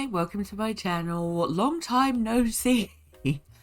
Hi, welcome to my channel. Long time no see.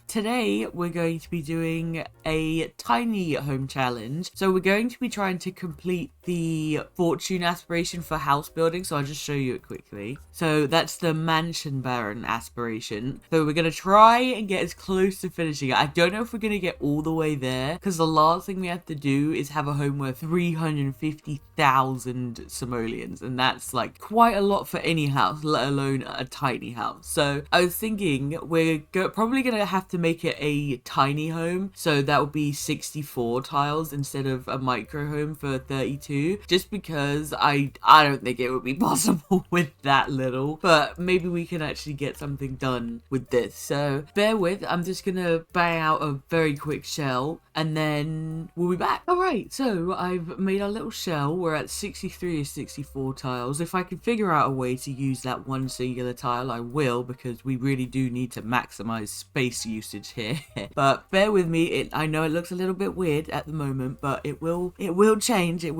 Today, we're going to be doing a tiny home challenge. So we're going to be trying to complete the fortune aspiration for house building. So I'll just show you it quickly. So that's the mansion baron aspiration. So we're going to try and get as close to finishing it. I don't know if we're going to get all the way there, because the last thing we have to do is have a home worth 350,000 simoleons. And that's like quite a lot for any house, let alone a tiny house. So I was thinking we're probably going to have to make it a tiny home, so that would be 64 tiles instead of a micro home for 32, just because I don't think it would be possible with that little, but maybe we can actually get something done with this. So bear with, I'm just gonna bang out a very quick shell and then we'll be back. All right, so I've made our little shell. We're at 63 or 64 tiles. If I can figure out a way to use that one singular tile, I will, because we really do need to maximize space usage here. But bear with me, I know it looks a little bit weird at the moment, but it will change. It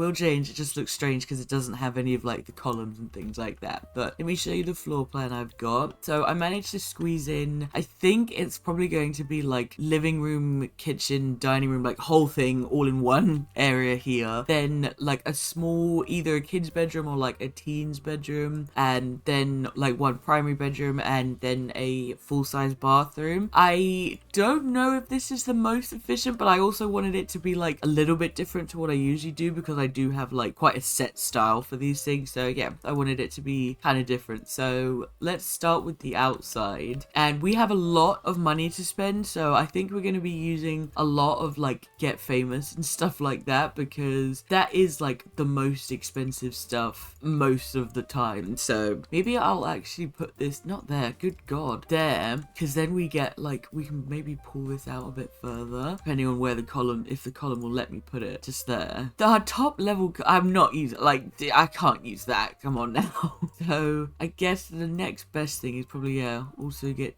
just looks strange because it doesn't have any of like the columns and things like that. But let me show you the floor plan I've got. So I managed to squeeze in, I think it's probably going to be like living room, kitchen, dining room, like whole thing all in one area here. Then like a small, either a kid's bedroom or like a teen's bedroom, and then like one primary bedroom, and then a full-size bathroom. I don't know if this is the most efficient, but I also wanted it to be like a little bit different to what I usually do, because I do have like quite a set style for these things. So yeah, I wanted it to be kind of different. So let's start with the outside, and we have a lot of money to spend, so I think we're going to be using a lot of like Get Famous and stuff like that, because that is like the most expensive stuff most of the time. So maybe I'll actually put this not there, good god, there, because then we get like, we can maybe pull this out a bit further depending on where the column, if the column will let me put it, just there. Our top level, I'm not using, like, I can't use that, come on now. So I guess the next best thing is probably, yeah, also Get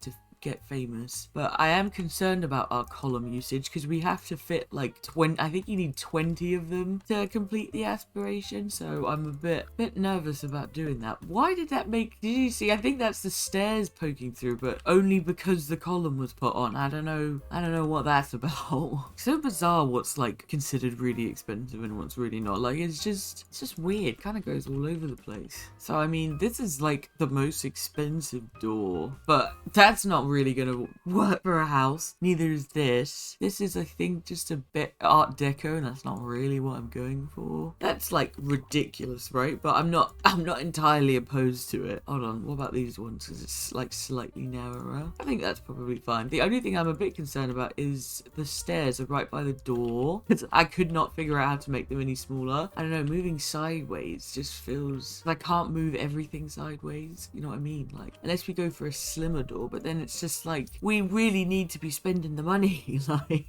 Famous. But I am concerned about our column usage, because we have to fit like 20, I think you need 20 of them to complete the aspiration, so I'm a bit nervous about doing that. Why did that make, did you see, I think that's the stairs poking through, but only because the column was put on. I don't know what that's about. So bizarre what's like considered really expensive and what's really not. Like it's just weird, kind of goes all over the place. So I mean, this is like the most expensive door, but that's not really gonna work for a house. Neither is this. This is, I think, just a bit art deco, and that's not really what I'm going for. That's like ridiculous, right? But I'm not entirely opposed to it. Hold on, what about these ones? Because it's like slightly narrower. I think that's probably fine. The only thing I'm a bit concerned about is the stairs are right by the door, because I could not figure out how to make them any smaller. I don't know, moving sideways just feels, I can't move everything sideways, you know what I mean? Like, unless we go for a slimmer door, but then it's just like, we really need to be spending the money. Like,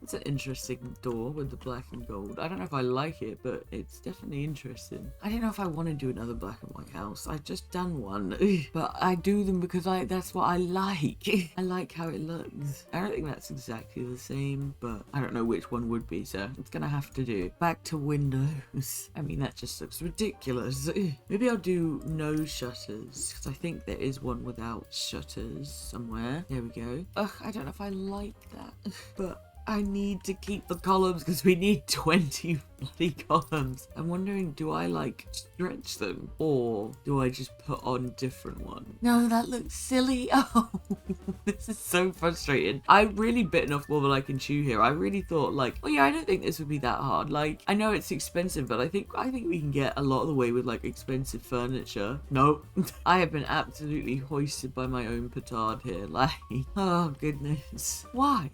it's an interesting door with the black and gold. I don't know if I like it, but it's definitely interesting. I don't know if I want to do another black and white house. I've just done one, but I do them because that's what I like. I like how it looks. I don't think that's exactly the same, but I don't know which one would be, so it's gonna have to do. Back to windows. I mean, that just looks ridiculous. Maybe I'll do no shutters, because I think there is one without shutters somewhere. There we go. Ugh, I don't know if I like that, but I need to keep the columns because we need 20 bloody columns. I'm wondering, do I like stretch them, or do I just put on different ones? No, that looks silly. Oh, this is so frustrating. I've really bitten off more than I can chew here. I really thought like, oh yeah, I don't think this would be that hard. Like, I know it's expensive, but I think we can get a lot of the way with like expensive furniture. Nope. I have been absolutely hoisted by my own petard here. Like, oh goodness. Why?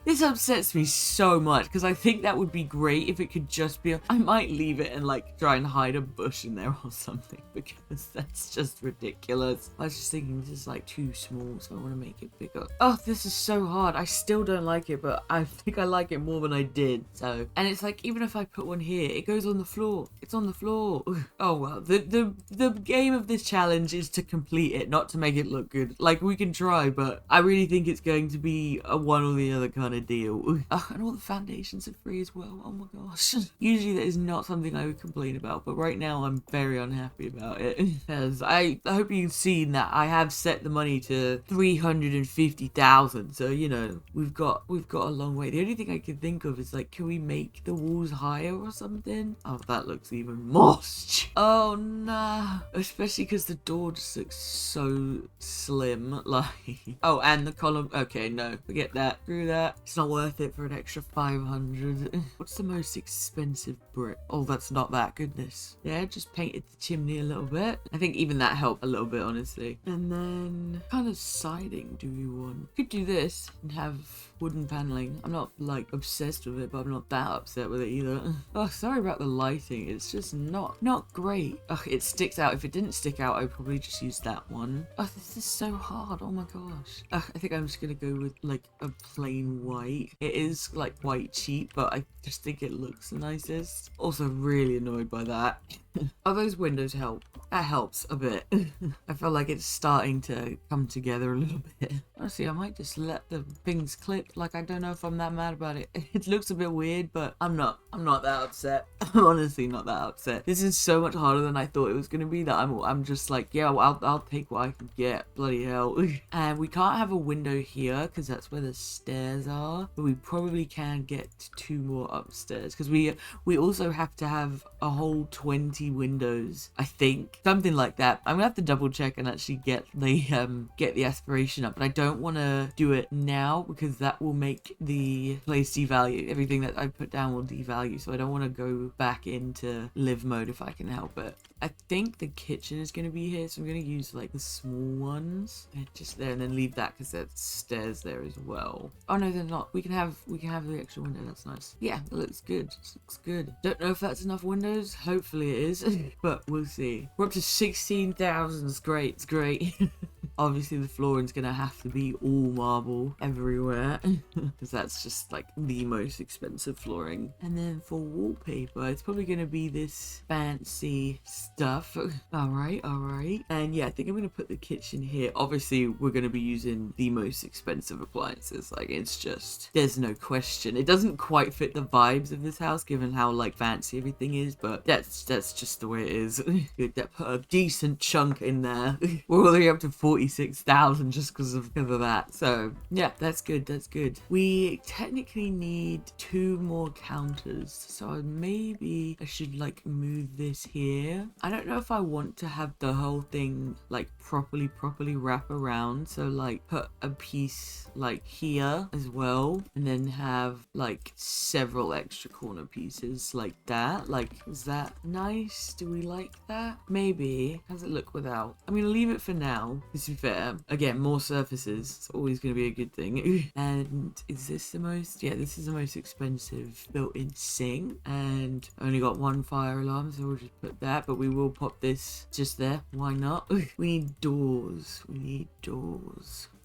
This upsets me so much, because I think that would be great if it could just be I might leave it and like try and hide a bush in there or something, because that's just ridiculous. I was just thinking this is like too small, so want to make it bigger. Oh, this is so hard. I still don't like it, but I think I like it more than I did. So, and it's like, even if I put one here, it goes on the floor. It's on the floor. Oh, well, the game of this challenge is to complete it, not to make it look good. Like, we can try, but I really think it's going to be a one or the other kind of deal. Oh, and all the foundations are free as well. Oh my gosh. Usually that is not something I would complain about, but right now I'm very unhappy about it. Because I hope you've seen that I have set the money to 350,000. So, you know, we've got a long way. The only thing I can think of is like, can we make the walls higher or something? Oh, that looks even more. Oh nah. Especially because the door just looks so slim. Like, oh, and the column. Okay, no, forget that. Screw that. It's not worth it for an extra 500. What's the most expensive brick? Oh, that's not that. Goodness. Yeah, just painted the chimney a little bit. I think even that helped a little bit, honestly. And then, what kind of siding do we want? Could do this and have wooden paneling. I'm not like obsessed with it, but I'm not that upset with it either. Oh, sorry about the lighting. It's just not great. Ugh, it sticks out. If it didn't stick out, I'd probably just use that one. Oh, this is so hard. Oh my gosh. Ugh, I think I'm just gonna go with like a plain white. It is like white cheap, but I just think it looks the nicest. Also really annoyed by that. Oh, those windows help. That helps a bit. I feel like it's starting to come together a little bit. Honestly, I might just let the things clip. Like, I don't know if I'm that mad about it. It looks a bit weird, but I'm not that upset. I'm honestly not that upset. This is so much harder than I thought it was going to be that I'm just like, yeah, well, I'll take what I can get. Bloody hell. And we can't have a window here because that's where the stairs are. But we probably can get 2 more upstairs because we also have to have a whole 20 windows, I think, something like that. I'm gonna have to double check and actually get the aspiration up, but I don't want to do it now because that will make the place devalue. Everything that I put down will devalue, so I don't want to go back into live mode if I can help it. I think the kitchen is going to be here, so I'm going to use like the small ones and just there, and then leave that because there's stairs there as well. Oh no, they're not. We can have the extra window. That's nice. Yeah, that looks good. This looks good. Don't know if that's enough windows. Hopefully it is, but we'll see. We're up to 16,000. It's great. It's great. Obviously the flooring's gonna have to be all marble everywhere because that's just like the most expensive flooring. And then for wallpaper, it's probably gonna be this fancy stuff. all right. And yeah, I think I'm gonna put the kitchen here. Obviously we're gonna be using the most expensive appliances. Like, it's just, there's no question. It doesn't quite fit the vibes of this house given how like fancy everything is, but that's just the way it is. Good, that put a decent chunk in there. We're all the way up to 46,000 just because of that. So yeah, that's good. We technically need 2 more counters, so maybe I should like move this here. I don't know if I want to have the whole thing like properly wrap around, so like put a piece like here as well, and then have like several extra corner pieces like that. Like, is that nice? Do we like that? Maybe. How does it look without? I'm gonna leave it for now. To be fair, again, more surfaces. It's always gonna be a good thing. And is this the most? Yeah, this is the most expensive built-in sink, and only got 1 fire alarm, so we'll just put that. But we will pop this just there. Why not? We need doors.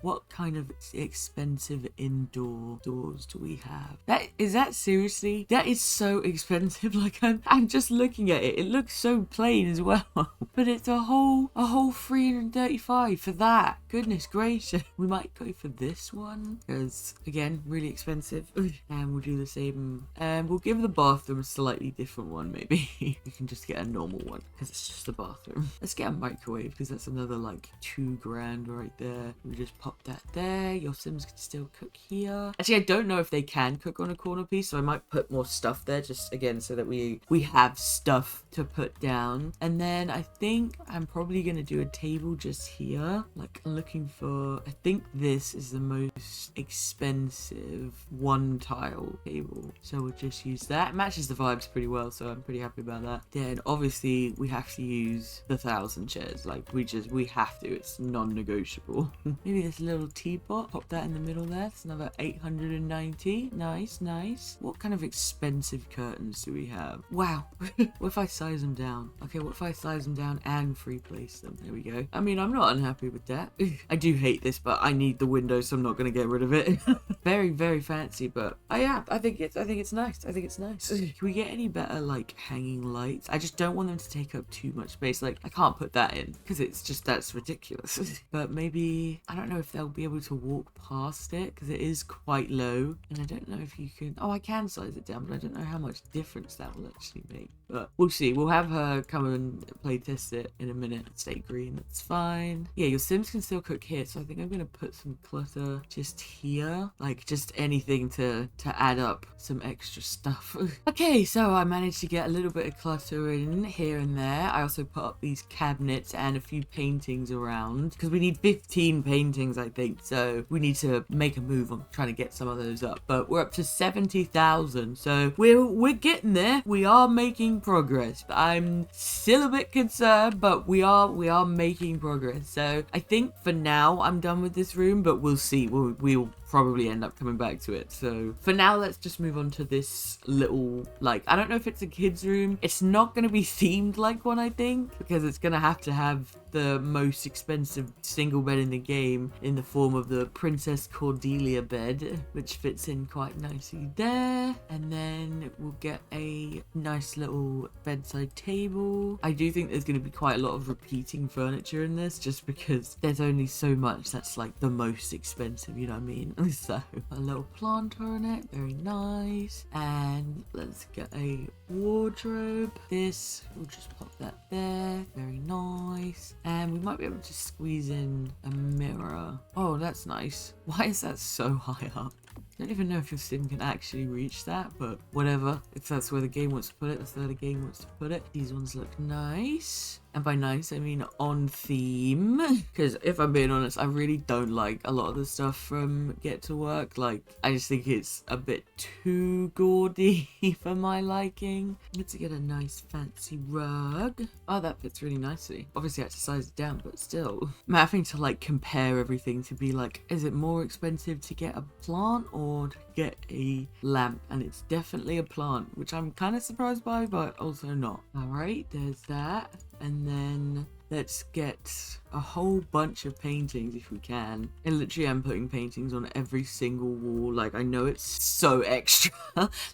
What kind of expensive indoor doors do we have? That seriously? That is so expensive. Like, I'm just looking at it. It looks so plain as well. But it's a whole 335 for that. Goodness gracious. We might go for this one because, again, really expensive. And we'll do the same. And we'll give the bathroom a slightly different one, maybe. We can just get a normal one because it's just a bathroom. Let's get a microwave because that's another like 2 grand right there. We just pop that there. Your Sims can still cook here. Actually, I don't know if they can cook on a corner piece, so I might put more stuff there just again so that we have stuff to put down. And then I think I'm probably gonna do a table just here. Like, I'm looking for, I think this is the most expensive 1 tile table, so we'll just use that. It matches the vibes pretty well, so I'm pretty happy about that. Then obviously we have to use the 1,000 chairs. Like, we have to. It's non-negotiable. Maybe this nice little teapot. Pop that in the middle there. It's another 890. Nice, nice. What kind of expensive curtains do we have? Wow. What if I size them down? Okay, what if I size them down and free place them? There we go. I mean, I'm not unhappy with that. I do hate this, but I need the window, so I'm not going to get rid of it. Very, very fancy, but yeah, I think it's nice. I think it's nice. Can we get any better like hanging lights? I just don't want them to take up too much space. Like, I can't put that in because it's just, that's ridiculous. But maybe, I don't know if they'll be able to walk past it because it is quite low, and I don't know if you can, oh, I can size it down, but I don't know how much difference that will actually make. But we'll see. We'll have her come and play test it in a minute. Stay green, that's fine. Yeah, your Sims can still cook here, so I think I'm gonna put some clutter just here, like just anything to add up some extra stuff. Okay, so I managed to get a little bit of clutter in here and there. I also put up these cabinets and a few paintings around because we need 15 paintings, I think, so we need to make a move on trying to get some of those up. But we're up to 70,000, so we're getting there. We are making progress. I'm still a bit concerned, but we are making progress. So I think for now I'm done with this room, but we'll see. We'll probably end up coming back to it. So for now, let's just move on to this little, like, I don't know if it's a kid's room. It's not going to be themed like one, I think, because it's going to have the most expensive single bed in the game in the form of the Princess Cordelia bed, which fits in quite nicely there. And then we'll get a nice little bedside table. I do think there's going to be quite a lot of repeating furniture in this just because there's only so much that's like the most expensive, you know what I mean? So a little planter in it, very nice. And let's get a wardrobe. This, we'll just pop that there, very nice. And we might be able to squeeze in a mirror. Oh, that's nice. Why is that so high up? I don't even know if your sim can actually reach that, but whatever. If that's where the game wants to put it, that's where the game wants to put it. These ones look nice. And by nice, I mean on theme. Because if I'm being honest, I really don't like a lot of the stuff from Get to Work. Like, I just think it's a bit too gaudy for my liking. Let's get a nice fancy rug. Oh, that fits really nicely. Obviously I had to size it down, but still. I'm having to like compare everything to be like, is it more expensive to get a plant or to get a lamp? And it's definitely a plant, which I'm kind of surprised by, but also not. All right, there's that. And then let's get a whole bunch of paintings if we can. And literally I'm putting paintings on every single wall. Like, I know it's so extra.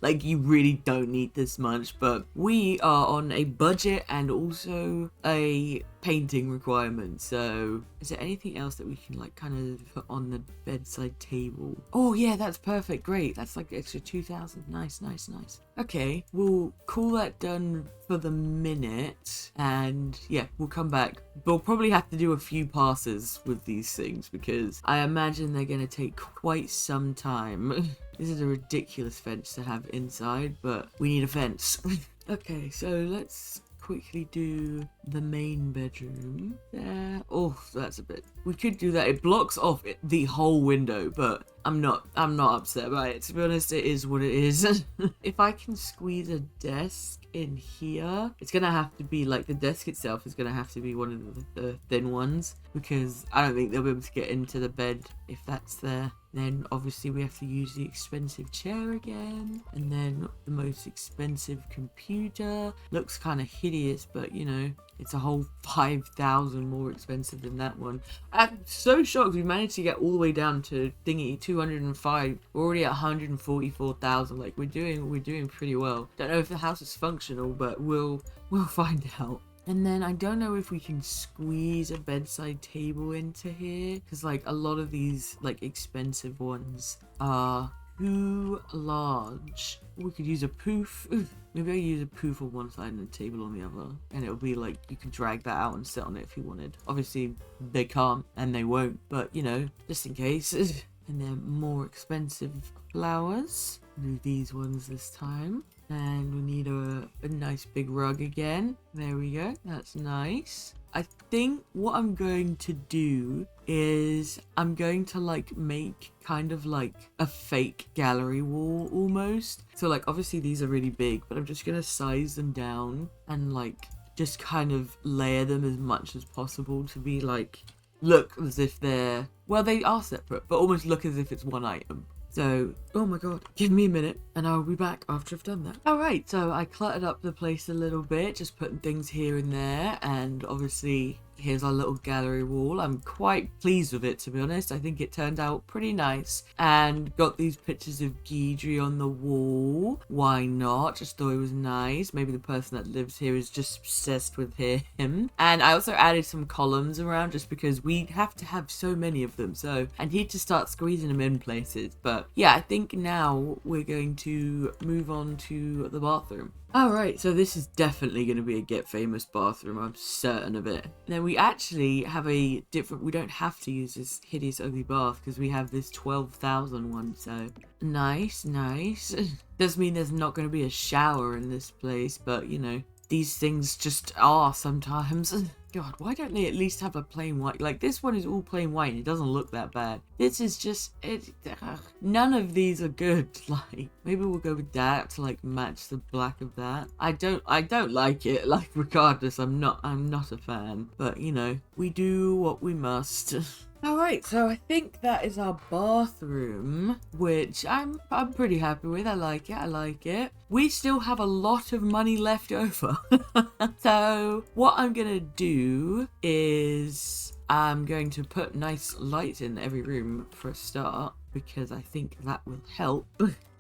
Like, you really don't need this much, but we are on a budget and also a painting requirement. So is there anything else that we can like kind of put on the bedside table? Oh yeah, that's perfect. Great. That's like extra 2,000. Nice, nice, nice. Okay, we'll call that done for the minute, and yeah, we'll come back. We'll probably have to do a few passes with these things because I imagine they're going to take quite some time. This is a ridiculous fence to have inside, but we need a fence. Okay, so let's quickly do the main bedroom there. Oh, that's a bit, we could do that. It blocks off the whole window, but I'm not upset by it. To be honest, it is what it is. If I can squeeze a desk in here, it's gonna have to be like, the desk itself is gonna have to be one of the thin ones because I don't think they'll be able to get into the bed if that's there. Then obviously we have to use the expensive chair again, and then the most expensive computer. Looks kind of hideous, but you know, it's a whole 5,000 more expensive than that one. I'm so shocked we managed to get all the way down to thingy 205. We're already at 144,000. Like, we're doing pretty well. Don't know if the house is functional, but we'll find out. And then I don't know if we can squeeze a bedside table into here because like a lot of these like expensive ones are too large. We could use a poof. Maybe I'll use a poof on one side and a table on the other, and it'll be like you can drag that out and sit on it if you wanted. Obviously they can't and they won't, but you know, just in case. And then more expensive flowers. Do these ones this time. And we need a nice big rug again. There we go. That's nice. I think what I'm going to do is I'm going to like make kind of like a fake gallery wall almost. So like obviously these are really big, but I'm just going to size them down and like just kind of layer them as much as possible to be like look as if they're, well, they are separate, but almost look as if it's one item. So, oh my god, give me a minute and I'll be back after I've done that. Alright, so I cluttered up the place a little bit, just putting things here and there, and obviously here's our little gallery wall. I'm quite pleased with it, to be honest. I think it turned out pretty nice. And got these pictures of Guidry on the wall. Why not? Just thought it was nice. Maybe the person that lives here is just obsessed with him. And I also added some columns around just because we have to have so many of them. So I need to start squeezing them in places. But yeah, I think now we're going to move on to the bathroom. Alright, so this is definitely going to be a Get Famous bathroom, I'm certain of it. And then we actually have a different, we don't have to use this hideous ugly bath because we have this 12,000 one, so nice. Does mean there's not going to be a shower in this place, but you know, these things just are sometimes. God, why don't they at least have a plain white? Like, this one is all plain white and it doesn't look that bad. This is just, none of these are good. Like, maybe we'll go with that to like match the black of that. I don't like it. Like, regardless, I'm not a fan. But, you know, we do what we must. Alright, so I think that is our bathroom, which I'm pretty happy with. I like it. We still have a lot of money left over. So what I'm gonna do is I'm going to put nice lights in every room for a start, because I think that will help.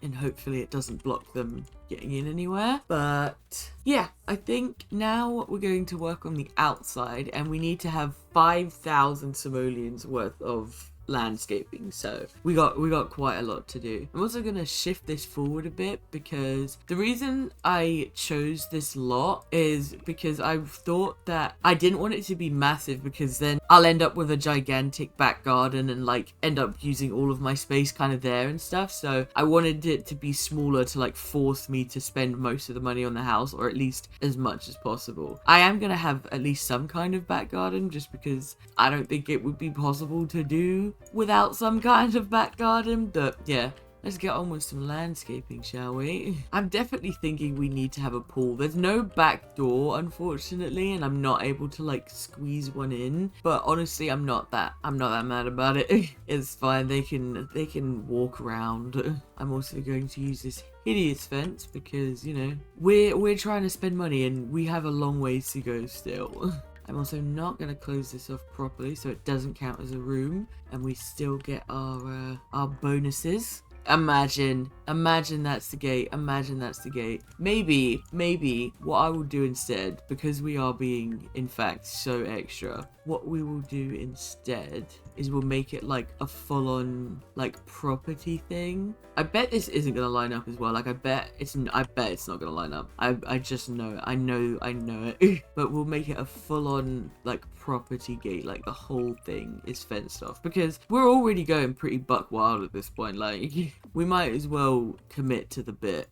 And hopefully it doesn't block them getting in anywhere. But yeah, I think now we're going to work on the outside, and we need to have 5,000 simoleons worth of landscaping, so we got quite a lot to do. I'm also going to shift this forward a bit, because the reason I chose this lot is because I've thought that I didn't want it to be massive, because then I'll end up with a gigantic back garden and like end up using all of my space kind of there and stuff. So I wanted it to be smaller to like force me to spend most of the money on the house, or at least as much as possible. I am going to have at least some kind of back garden, just because I don't think it would be possible to do without some kind of back garden. But yeah, let's get on with some landscaping, shall we? I'm definitely thinking we need to have a pool. There's no back door, unfortunately, and I'm not able to like squeeze one in. But honestly, I'm not that mad about it. It's fine. They can walk around. I'm also going to use this hideous fence because, you know, we're trying to spend money and we have a long ways to go still. I'm also not going to close this off properly so it doesn't count as a room, and we still get our bonuses. Imagine that's the gate. Imagine that's the gate. Maybe what I will do instead, because we are being in fact so extra, what we will do instead is we'll make it like a full-on like property thing. I bet this isn't gonna line up as well. Like I bet it's not gonna line up. I just know it. I know it. But we'll make it a full-on like property gate. Like the whole thing is fenced off, because we're already going pretty buck wild at this point. Like we might as well commit to the bit.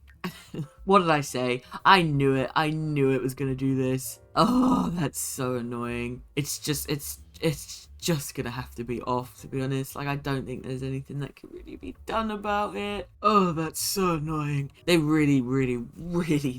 What did I say? I knew it. I knew it was gonna do this. Oh, that's so annoying. It's just gonna have to be off, to be honest. Like, I don't think there's anything that can really be done about it. Oh, that's so annoying. They really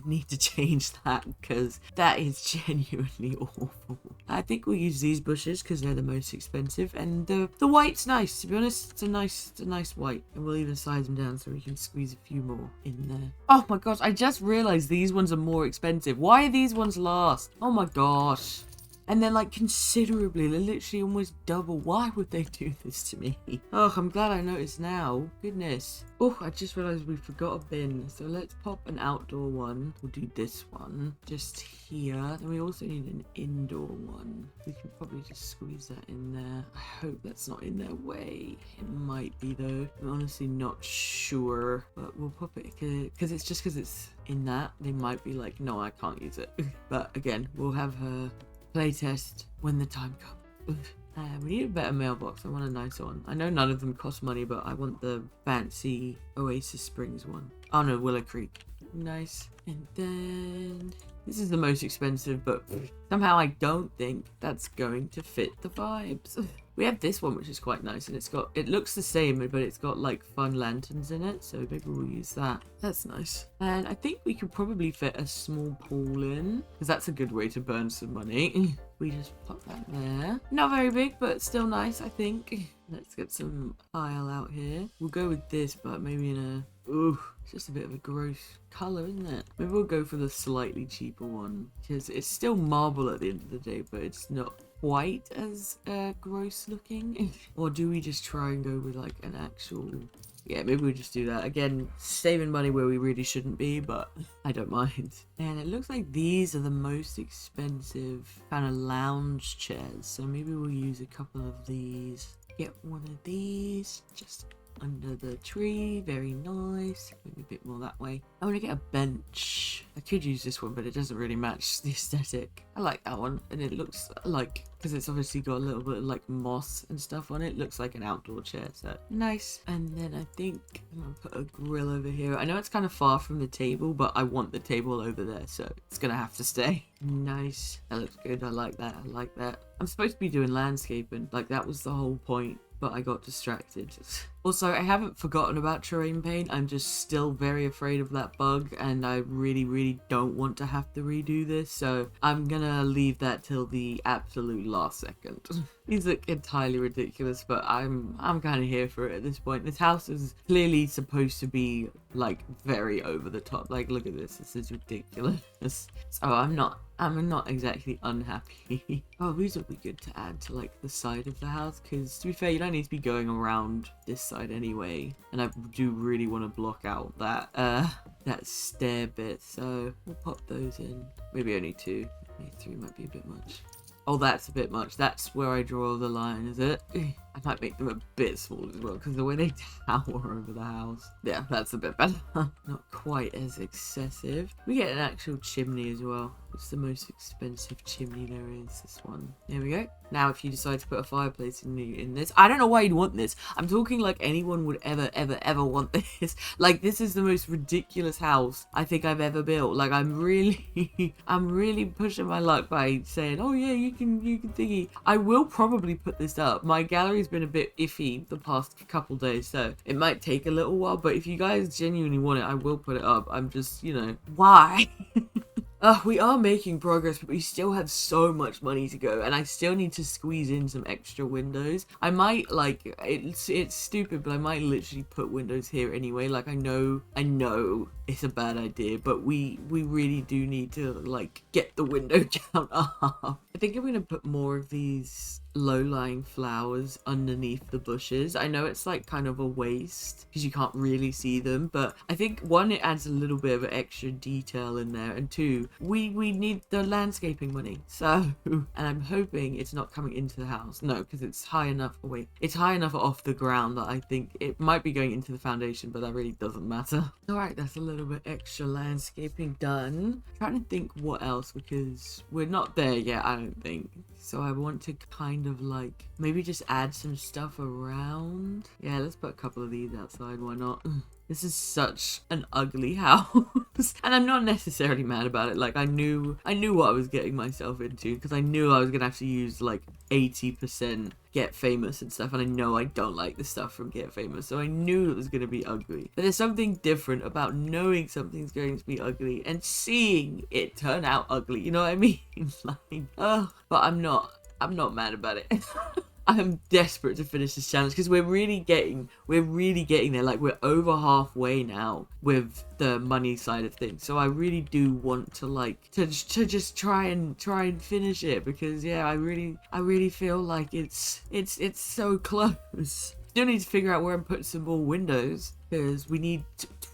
need to change that, because that is genuinely awful. I think we'll use these bushes because they're the most expensive, and the white's nice, to be honest. It's a nice white, and we'll even size them down so we can squeeze a few more in there. Oh my gosh, I just realized these ones are more expensive. Why are these ones last? Oh my gosh. And they're like considerably, they're literally almost double. Why would they do this to me? Oh, I'm glad I noticed now. Goodness. Oh, I just realized we forgot a bin. So let's pop an outdoor one. We'll do this one just here. Then we also need an indoor one. We can probably just squeeze that in there. I hope that's not in their way. It might be though. I'm honestly not sure. But we'll pop it because it's in that. They might be like, no, I can't use it. But again, we'll have her playtest when the time comes. We need a better mailbox. I want a nice one. I know none of them cost money, but I want the fancy Oasis Springs one. Oh no, Willow Creek. Nice. And then this is the most expensive, but somehow I don't think that's going to fit the vibes. We have this one, which is quite nice, and it looks the same, but it's got like fun lanterns in it, so maybe we'll use that. That's nice. And I think we could probably fit a small pool in, because that's a good way to burn some money. We just pop that there. Not very big, but still nice, I think. Let's get some tile out here. We'll go with this, but maybe in a... Ooh, it's just a bit of a gross colour, isn't it? Maybe we'll go for the slightly cheaper one, because it's still marble at the end of the day, but it's not quite as gross looking. Or do we just try and go with like an actual... Yeah, maybe we'll just do that. Again, saving money where we really shouldn't be, but I don't mind. And it looks like these are the most expensive kind of lounge chairs. So maybe we'll use a couple of these. Get one of these. Just under the tree. Very nice. Maybe a bit more that way. I want to get a bench. I could use this one, but it doesn't really match the aesthetic. I like that one. And it looks like, because it's obviously got a little bit of like moss and stuff on it, looks like an outdoor chair, so nice. And then I think I'm gonna put a grill over here. I know it's kind of far from the table, but I want the table over there, so it's gonna have to stay. Nice. That looks good. I like that. I like that. I'm supposed to be doing landscaping, like that was the whole point, but I got distracted. Also, I haven't forgotten about terrain paint. I'm just still very afraid of that bug, and I really don't want to have to redo this, so I'm gonna leave that till the absolute last second. These look entirely ridiculous, but I'm kind of here for it at this point. This house is clearly supposed to be like very over the top. Like, look at this. This is ridiculous. So I'm not exactly unhappy. Oh, these would be good to add to like the side of the house, because to be fair, you don't need to be going around this side anyway, and I do really want to block out that stair bit, so we'll pop those in. Maybe only 2. Maybe 3 might be a bit much. Oh, that's a bit much. That's where I draw the line, is it? I might make them a bit small as well, because the way they tower over the house. Yeah, that's a bit better. Not quite as excessive. We get an actual chimney as well. It's the most expensive chimney there is, this one. There we go. Now, if you decide to put a fireplace in this, I don't know why you'd want this. I'm talking like anyone would ever want this. Like, this is the most ridiculous house I think I've ever built. Like, I'm really pushing my luck by saying, oh yeah, you can thingy. I will probably put this up. My gallery's been a bit iffy the past couple days, so it might take a little while, but if you guys genuinely want it, I will put it up. I'm just, you know, why? We are making progress, but we still have so much money to go, and I still need to squeeze in some extra windows. I might, like, it's stupid, but I might literally put windows here anyway. Like, I know it's a bad idea, but we really do need to, like, get the window count up. I think I'm gonna put more of these low-lying flowers underneath the bushes. I know it's like kind of a waste because you can't really see them, but I think 1, it adds a little bit of extra detail in there, and 2, we need the landscaping money. So, and I'm hoping it's not coming into the house. No, because it's high enough. Oh, wait, it's high enough off the ground that I think it might be going into the foundation, but that really doesn't matter. All right, that's a little bit extra landscaping done. I'm trying to think what else, because we're not there yet, I don't think. So I want to kind of like maybe just add some stuff around. Yeah, let's put a couple of these outside. Why not? This is such an ugly house, and I'm not necessarily mad about it. Like, I knew what I was getting myself into, because I knew I was gonna have to use like 80% Get Famous and stuff, and I know I don't like the stuff from Get Famous, so I knew it was going to be ugly. But there's something different about knowing something's going to be ugly and seeing it turn out ugly, you know what I mean? Like, but I'm not mad about it. I'm desperate to finish this challenge because we're really getting there. Like, we're over halfway now with the money side of things. So I really do want to like to just try and finish it, because yeah, I really feel like it's so close. Still need to figure out where I'm putting some more windows, because we need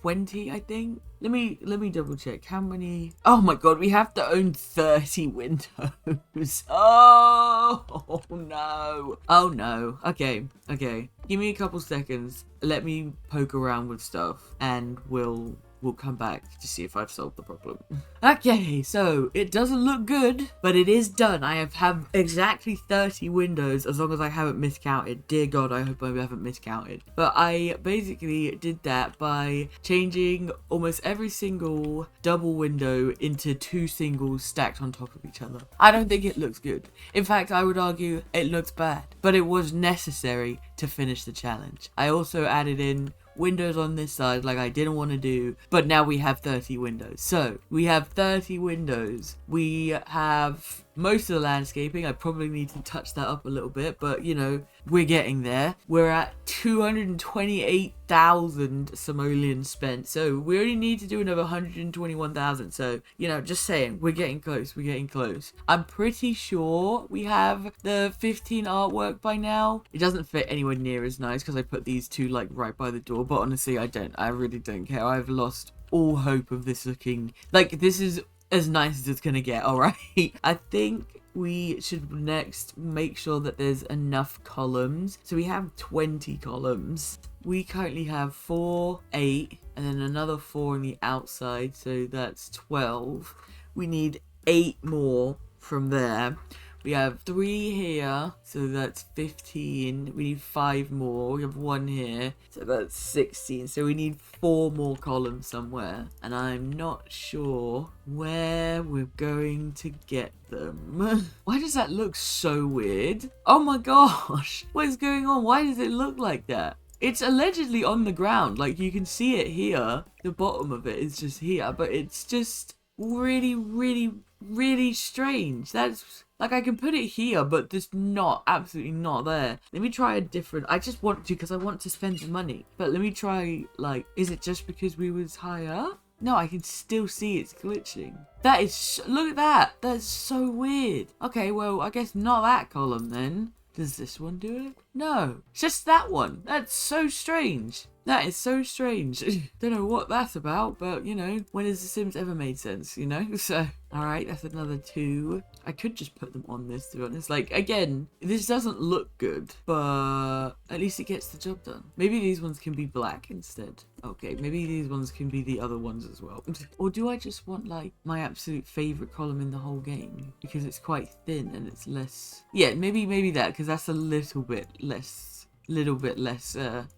20, I think. Let me double check how many. Oh my god, we have to own 30 windows. Oh no. Oh no. Okay. Give me a couple seconds. Let me poke around with stuff, and we'll come back to see if I've solved the problem. Okay, so it doesn't look good, but it is done. I have exactly 30 windows, as long as I haven't miscounted. Dear God, I hope I haven't miscounted. But I basically did that by changing almost every single double window into 2 singles stacked on top of each other. I don't think it looks good. In fact, I would argue it looks bad, but it was necessary to finish the challenge. I also added in windows on this side like I didn't want to do, but now we have 30 windows. So we have 30 windows. We have most of the landscaping. I probably need to touch that up a little bit, but you know, we're getting there. We're at 228,000 simoleons spent, so we only need to do another 121,000. So, you know, just saying, we're getting close. We're getting close. I'm pretty sure we have the 15 artwork by now. It doesn't fit anywhere near as nice because I put these two like right by the door, but honestly, I really don't care. I've lost all hope of this looking like this is as nice as it's gonna get. All right. I think we should next make sure that there's enough columns. So we have 20 columns. We currently have 4, 8, and then another 4 on the outside, so that's 12. We need 8 more from there. We have 3 here, so that's 15. We need 5 more. We have 1 here, so that's 16. So we need 4 more columns somewhere. And I'm not sure where we're going to get them. Why does that look so weird? Oh my gosh. What is going on? Why does it look like that? It's allegedly on the ground. Like, you can see it here. The bottom of it is just here. But it's just really, really, really strange. That's... like, I can put it here, but just not, absolutely not there. Let me try a different, I just want to, because I want to spend the money. But let me try, like, is it just because we was higher? No, I can still see it's glitching. That is, look at that. That's so weird. Okay, well, I guess not that column then. Does this one do it? No, just that one. That's so strange. That is so strange. Don't know what that's about, but you know, when has The Sims ever made sense, you know? So, alright, that's another 2. I could just put them on this, to be honest. Like, again, this doesn't look good, but at least it gets the job done. Maybe these ones can be black instead. Okay, maybe these ones can be the other ones as well. Or do I just want, like, my absolute favorite column in the whole game? Because it's quite thin and it's less... yeah, maybe that, because that's a little bit less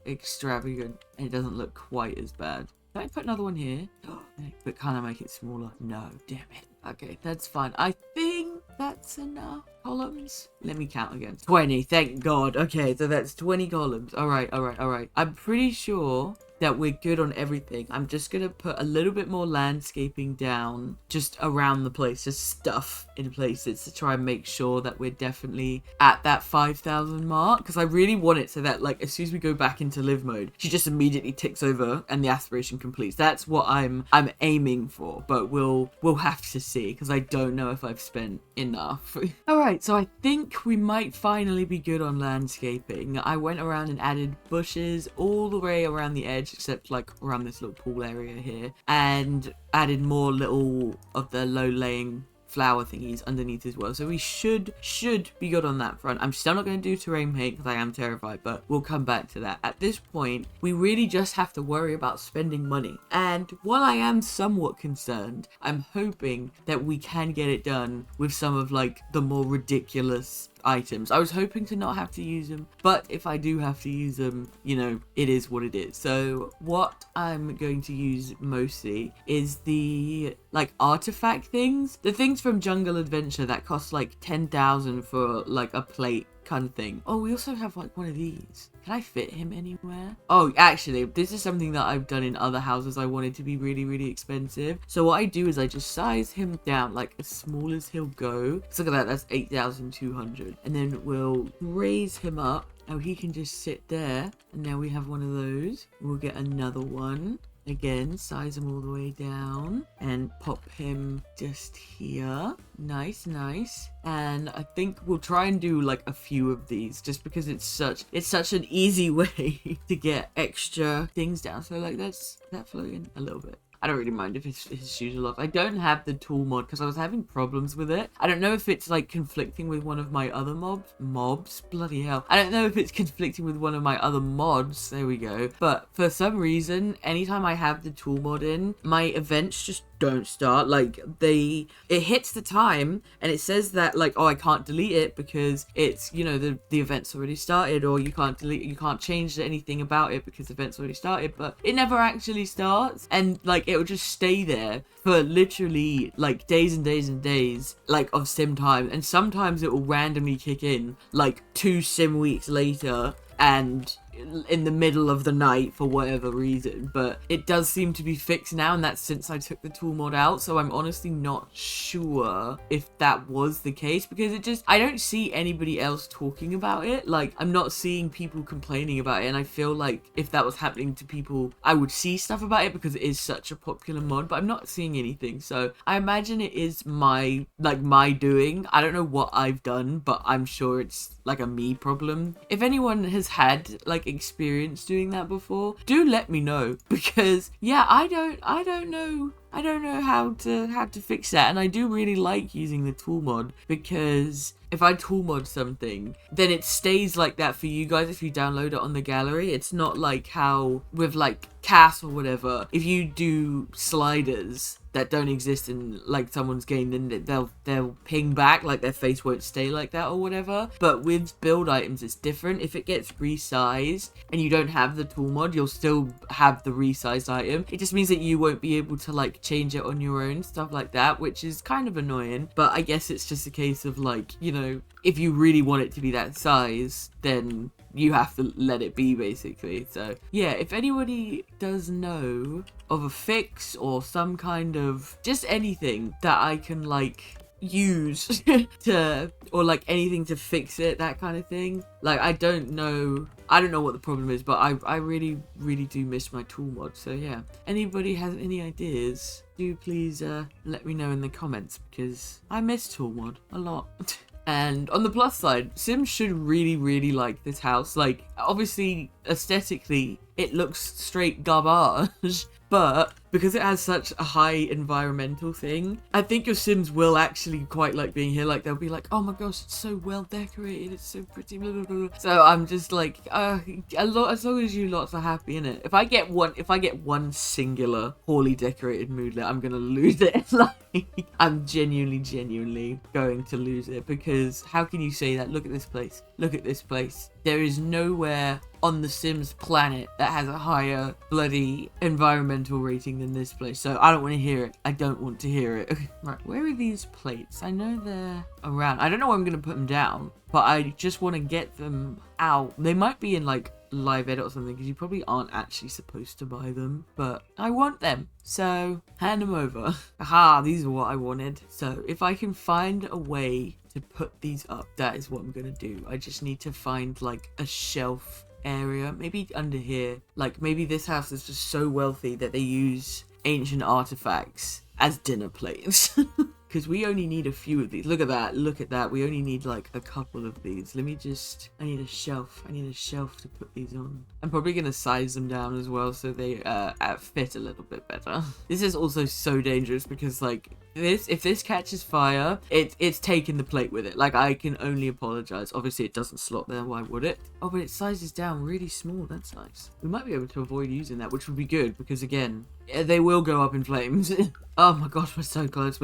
extravagant, and it doesn't look quite as bad. Can I put another one here? But can I make it smaller? No, damn it. Okay, that's fine. I think that's enough columns. Let me count again. 20, thank God. Okay, so that's 20 columns. All right. I'm pretty sure that we're good on everything. I'm just gonna put a little bit more landscaping down just around the place, just stuff in places to try and make sure that we're definitely at that 5,000 mark, because I really want it so that, like, as soon as we go back into live mode, she just immediately ticks over and the aspiration completes. That's what I'm aiming for, but we'll have to see, because I don't know if I've spent enough. All right, so I think we might finally be good on landscaping. I went around and added bushes all the way around the edge, except like around this little pool area here, and added more little of the low laying flower thingies underneath as well. So we should be good on that front. I'm still not going to do terrain paint because I am terrified, but we'll come back to that. At this point, we really just have to worry about spending money. And while I am somewhat concerned, I'm hoping that we can get it done with some of like the more ridiculous items. I was hoping to not have to use them, but if I do have to use them, you know, it is what it is. So what I'm going to use mostly is the like artifact things, the things from Jungle Adventure that cost like 10,000 for like a plate kind of thing. Oh, we also have like one of these. Can I fit him anywhere? Oh, actually, this is something that I've done in other houses. I wanted to be really, really expensive. So what I do is I just size him down like as small as he'll go. So look at that, that's 8,200. And then we'll raise him up. Now he can just sit there. And now we have one of those. We'll get another one. Again, size him all the way down and pop him just here. Nice. And I think we'll try and do like a few of these just because it's such an easy way to get extra things down. So like that's that floating a little bit. I don't really mind if his shoes are locked. I don't have the tool mod because I was having problems with it. I don't know if it's like conflicting with one of my other mobs. Bloody hell. I don't know if it's conflicting with one of my other mods. There we go. But for some reason, anytime I have the tool mod in, my events just don't start. Like it hits the time and it says that like, oh, I can't delete it because it's, you know, the event's already started, or you can't delete it, you can't change anything about it because the event's already started, but it never actually starts. And like it will just stay there for literally like days and days and days like of sim time, and sometimes it will randomly kick in like 2 sim weeks later and in the middle of the night for whatever reason, but it does seem to be fixed now, and that's since I took the tool mod out, so I'm honestly not sure if that was the case, because I don't see anybody else talking about it. Like, I'm not seeing people complaining about it, and I feel like if that was happening to people, I would see stuff about it because it is such a popular mod, but I'm not seeing anything, so I imagine it is my doing. I don't know what I've done, but I'm sure it's like a me problem. If anyone has had like experience doing that before, do let me know, because yeah, I don't know how to fix that. And I do really like using the tool mod, because if I tool mod something, then it stays like that for you guys if you download it on the gallery. It's not like how with like CAS or whatever, if you do sliders that don't exist in like someone's game, then they'll ping back, like their face won't stay like that or whatever. But with build items, it's different. If it gets resized and you don't have the tool mod, you'll still have the resized item. It just means that you won't be able to like change it on your own, stuff like that, which is kind of annoying. But I guess it's just a case of like, you know, if you really want it to be that size, then you have to let it be, basically. So yeah, if anybody does know of a fix or some kind of just anything that I can like use to, or like anything to fix it, that kind of thing, like I don't know what the problem is, but I really do miss my tool mod. So yeah, anybody has any ideas, do please let me know in the comments, because I miss tool mod a lot. And on the plus side, Sims should really like this house. Like, obviously, aesthetically, it looks straight garbage, but because it has such a high environmental thing, I think your Sims will actually quite like being here. Like, they'll be like, oh my gosh, it's so well decorated, it's so pretty, blah, blah, blah. So I'm just like, as long as you lots are happy in it. If I get one singular poorly decorated moodlet, I'm gonna lose it. Like, I'm genuinely going to lose it, because how can you say that? Look at this place. Look at this place. There is nowhere on the Sims planet that has a higher bloody environmental rating than this place. So I don't want to hear it. I don't want to hear it. Right, where are these plates? I know they're around. I don't know where I'm going to put them down, but I just want to get them out. They might be in like live edit or something, because you probably aren't actually supposed to buy them, but I want them, so hand them over. Aha, these are what I wanted. So if I can find a way to put these up, that is what I'm gonna do. I just need to find like a shelf area, maybe under here. Like, maybe this house is just so wealthy that they use ancient artifacts as dinner plates. Because we only need a few of these. Look at that. We only need like a couple of these. I need a shelf to put these on. I'm probably going to size them down as well, so they fit a little bit better. This is also so dangerous, because like if this catches fire, it's taking the plate with it. Like, I can only apologize. Obviously it doesn't slot there, why would it? Oh, but it sizes down really small. That's nice. We might be able to avoid using that, which would be good, because again, they will go up in flames. Oh my gosh, we're so close.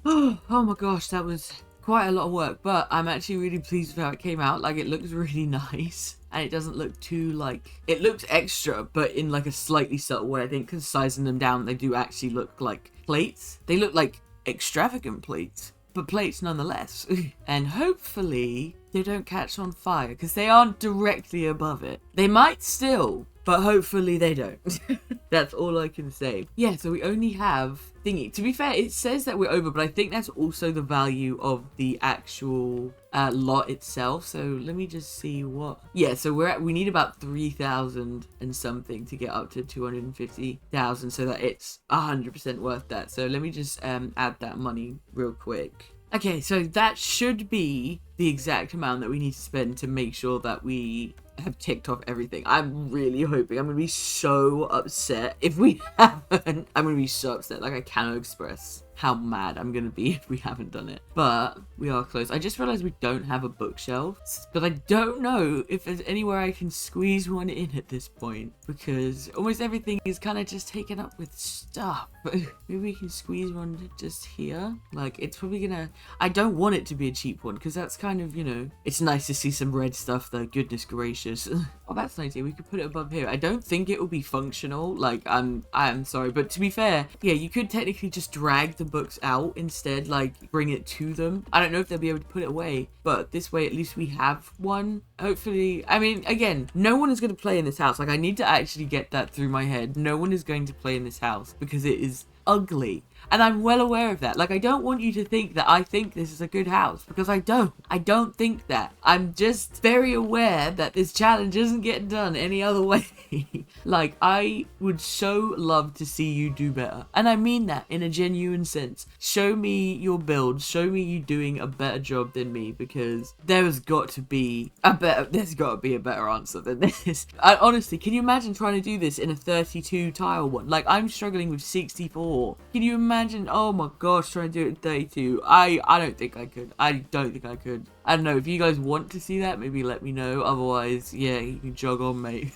Oh my gosh, that was quite a lot of work, but I'm actually really pleased with how it came out. Like, it looks really nice, and it doesn't look too like, it looks extra, but in like a slightly subtle way, I think, because sizing them down, they do actually look like plates. They look like extravagant plates, but plates nonetheless. And hopefully they don't catch on fire, because they aren't directly above it. They might still, but hopefully they don't. That's all I can say. Yeah, so we only have thingy. To be fair, it says that we're over, but I think that's also the value of the actual lot itself. So let me just see what. Yeah, so we need about 3,000 and something to get up to 250,000, so that it's 100% worth that. So let me just add that money real quick. Okay, so that should be the exact amount that we need to spend to make sure that we have ticked off everything. I'm really hoping. I'm gonna be so upset if we haven't. I'm gonna be so upset. Like, I cannot express how mad I'm gonna be if we haven't done it. But we are close. I just realized we don't have a bookshelf, but I don't know if there's anywhere I can squeeze one in at this point, because almost everything is kind of just taken up with stuff. Maybe we can squeeze one just here. Like, it's probably gonna, I don't want it to be a cheap one, because that's kind of, you know, it's nice to see some red stuff though, goodness gracious. Oh, that's an idea. We could put it above here. I don't think it will be functional. Like, I'm sorry, but to be fair, yeah, you could technically just drag the books out instead, like bring it to them. I don't know if they'll be able to put it away, but this way at least we have one. Hopefully, I mean, again, no one is going to play in this house. Like, I need to actually get that through my head. No one is going to play in this house because it is ugly. And I'm well aware of that. Like, I don't want you to think that I think this is a good house, because I don't. I don't think that. I'm just very aware that this challenge isn't getting done any other way. Like, I would so love to see you do better. And I mean that in a genuine sense. Show me your build. Show me you doing a better job than me, because there's got to be a better answer than this. Honestly, can you imagine trying to do this in a 32 tile one? Like, I'm struggling with 64. Can you imagine? Oh my gosh, trying to do it in 32. I don't think I could. I don't think I could. I don't know. If you guys want to see that, maybe let me know. Otherwise, yeah, you can jog on, mate.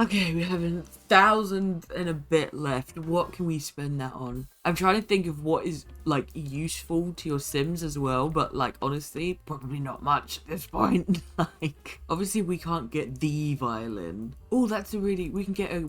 Okay, we have 1,000 and a bit left. What can we spend that on? I'm trying to think of what is, like, useful to your Sims as well, but, like, honestly, probably not much at this point. Like, obviously we can't get the violin. Oh, that's a really, we can get a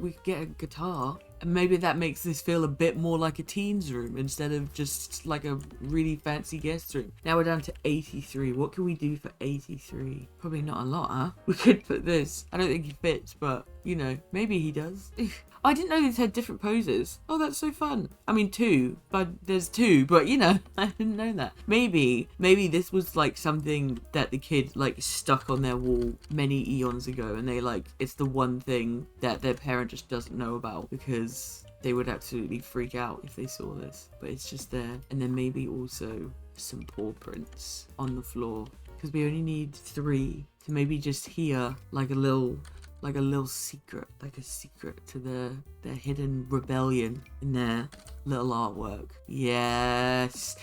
guitar. And maybe that makes this feel a bit more like a teen's room instead of just like a really fancy guest room. Now we're down to 83. What can we do for 83? Probably not a lot, huh? We could put this. I don't think he fits, but, you know, maybe he does. I didn't know this had different poses. Oh, that's so fun. I mean, there's two, but you know, I didn't know that. Maybe this was like something that the kid like stuck on their wall many eons ago, and they like, it's the one thing that their parent just doesn't know about, because they would absolutely freak out if they saw this, but it's just there. And then maybe also some paw prints on the floor, because we only need 3 to maybe just hear like a little secret, like a secret to their hidden rebellion in their little artwork. Yes.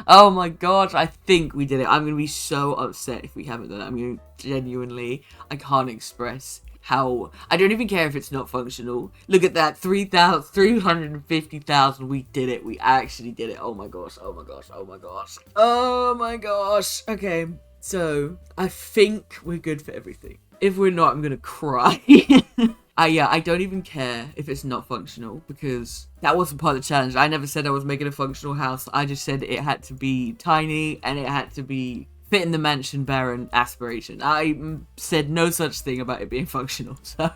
Oh my gosh, I think we did it. I'm gonna be so upset if we haven't done it. I'm gonna genuinely, I can't express how, I don't even care if it's not functional. Look at that, 350,000. We did it. We actually did it. Oh my gosh, oh my gosh, oh my gosh. Oh my gosh. Okay. So, I think we're good for everything. If we're not, I'm gonna cry. Yeah, I don't even care if it's not functional, because that wasn't part of the challenge. I never said I was making a functional house. I just said it had to be tiny, and it had to be fit in the mansion baron aspiration. I said no such thing about it being functional. So,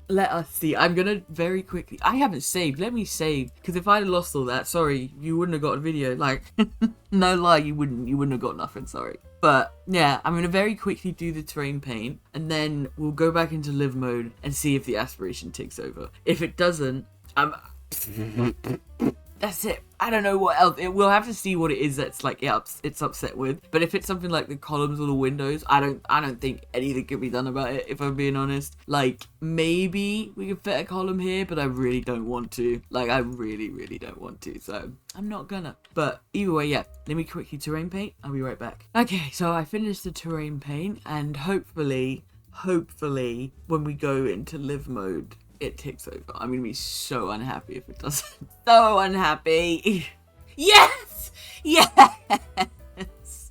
let us see. I'm gonna very quickly, I haven't saved. Let me save, because if I'd lost all that, sorry, you wouldn't have got a video. Like, no lie, you wouldn't have got nothing, sorry. But yeah, I'm gonna very quickly do the terrain paint, and then we'll go back into live mode and see if the aspiration ticks over. If it doesn't, that's it. I don't know what else. We'll have to see what it is that's like it's upset with. But if it's something like the columns or the windows, I don't think anything can be done about it, if I'm being honest. Like, maybe we could fit a column here, but I really don't want to. Like, I really, really don't want to. So I'm not gonna. But either way, yeah. Let me quickly terrain paint. I'll be right back. Okay, so I finished the terrain paint, and hopefully, when we go into live mode, it ticks over. I'm gonna be so unhappy if it doesn't. So unhappy. Yes! Yes!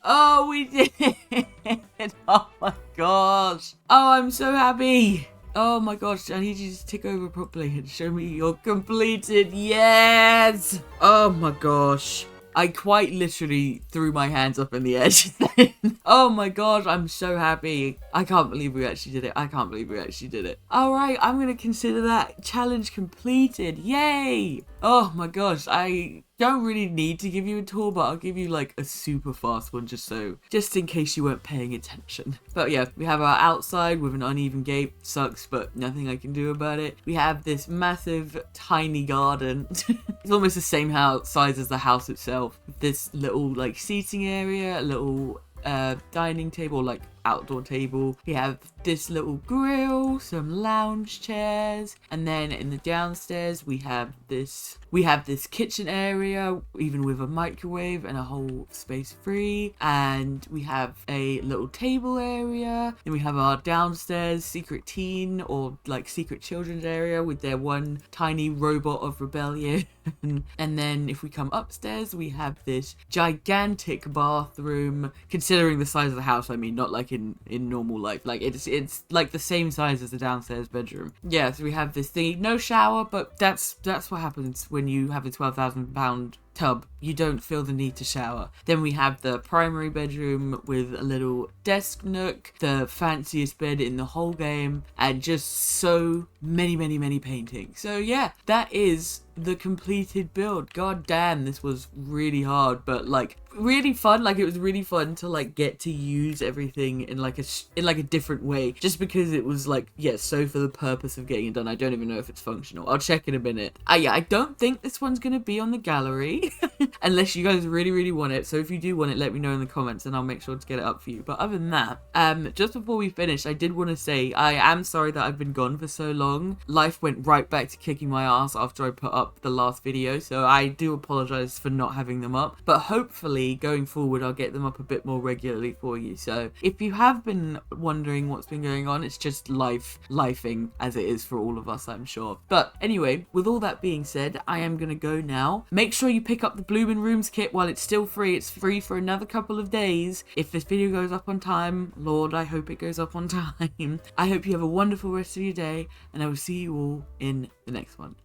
Oh, we did it! Oh my gosh. Oh, I'm so happy. Oh my gosh, I need you to tick over properly and show me you're completed. Yes! Oh my gosh. I quite literally threw my hands up in the air just then. Oh my gosh, I'm so happy. I can't believe we actually did it. Alright, I'm going to consider that challenge completed. Yay! Oh my gosh, I don't really need to give you a tour, but I'll give you like a super fast one just in case you weren't paying attention. But yeah, we have our outside with an uneven gate. Sucks, but nothing I can do about it. We have this massive tiny garden. It's almost the same size as the house itself. This little like seating area, a little dining table, like outdoor table. We have this little grill, some lounge chairs, and then in the downstairs we have this kitchen area, even with a microwave and a whole space free, and we have a little table area. Then we have our downstairs secret teen or like secret children's area with their one tiny robot of rebellion. And then if we come upstairs, we have this gigantic bathroom, considering the size of the house. I mean, not like in normal life. Like it's like the same size as the downstairs bedroom. Yeah, so we have this thingy, no shower, but that's what happens when you have a £12,000 tub. You don't feel the need to shower. Then we have the primary bedroom with a little desk nook, the fanciest bed in the whole game, and just so many paintings. So yeah, that is the completed build. God damn, this was really hard, but like really fun. Like it was really fun to like get to use everything in like a different way, just because it was like, yeah, so for the purpose of getting it done. I don't even know if it's functional. I'll check in a minute. Yeah, I don't think this one's gonna be on the gallery unless you guys really want it. So if you do want it, let me know in the comments and I'll make sure to get it up for you. But other than that, just before we finish, I did want to say I am sorry that I've been gone for so long. Life went right back to kicking my ass after I put up the last video, so I do apologize for not having them up, but hopefully going forward I'll get them up a bit more regularly for you. So if you have been wondering what's been going on, it's just lifing as it is for all of us, I'm sure. But anyway, with all that being said, I am gonna go now. Make sure you pick up the Bloomin' Rooms kit while it's still free. It's free for another couple of days. If this video goes up on time, Lord, I hope it goes up on time. I hope you have a wonderful rest of your day, and I will see you all in the next one.